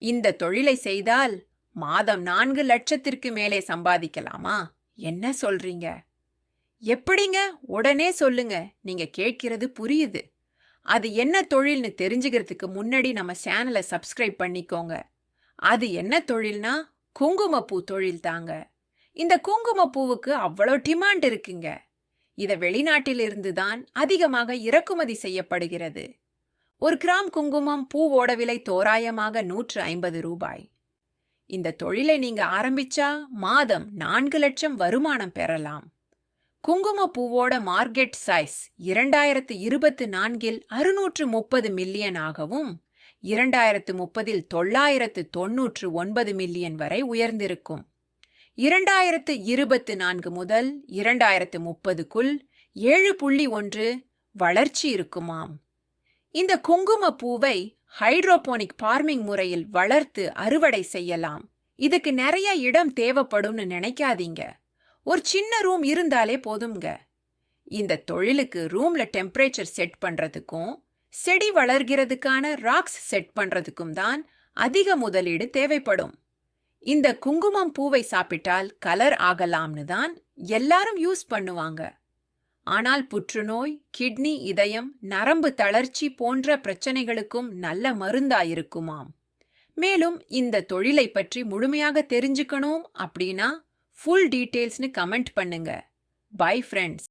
இந்த தொழிலை செய்தால் மாதம் 4 லட்சத்திற்கு மேலே சம்பாதிக்கலாமா? என்ன சொல்றீங்க? எப்படிங்க? உடனே சொல்லுங்க. நீங்க கேட்கிறது புரியுது. அது என்ன தொழில்னு தெரிஞ்சுக்கிறதுக்கு முன்னாடி நம்ம சேனலை சப்ஸ்கிரைப் பண்ணிக்கோங்க. அது என்ன தொழில்னா குங்குமப்பூ தொழில் தாங்க. இந்த குங்குமப்பூவுக்கு அவ்வளோ டிமாண்ட் இருக்குங்க. இத வெளிநாட்டிலிருந்து தான் அதிகமாக இறக்குமதி செய்யப்படுகிறது. 1 கிராம் குங்குமம் பூவோட விலை தோராயமாக 150 ரூபாய். இந்த தொழிலை நீங்க ஆரம்பிச்சா மாதம் 4 லட்சம் வருமானம் பெறலாம். குங்குமப்பூவோட மார்க்கெட் சைஸ் 2024இல் 630 மில்லியன் ஆகவும் 2030இல் 999 மில்லியன் வரை உயர்ந்திருக்கும். 2024 முதல் 2030க்குள் 7.1 வளர்ச்சி இருக்குமாம். இந்த குங்குமப்பூவை ஹைட்ரோபோனிக் ஃபார்மிங் முறையில் வளர்த்து அறுவடை செய்யலாம். இதுக்கு நிறைய இடம் தேவைப்படும்னு நினைக்காதீங்க. ஒரு சின்ன ரூம் இருந்தாலே போதுங்க. இந்த தொழிலுக்கு ரூம்ல டெம்பரேச்சர் செட் பண்றதுக்கும் செடி வளர்கிறதுக்கான ராக்ஸ் செட் பண்றதுக்கும் தான் அதிக முதலீடு தேவைப்படும். இந்த குங்குமம் பூவை சாப்பிட்டால் கலர் ஆகலாம்னு தான் எல்லாரும் யூஸ் பண்ணுவாங்க. ஆனால் புற்றுநோய், கிட்னி, இதயம், நரம்பு தளர்ச்சி போன்ற பிரச்சனைகளுக்கும் நல்ல மருந்தாயிருக்குமாம். மேலும் இந்த தொழிலை பற்றி முழுமையாக தெரிஞ்சுக்கணும் அப்படின்னா ஃபுல் டீட்டெயில்ஸ்னு கமெண்ட் பண்ணுங்க. Bye friends.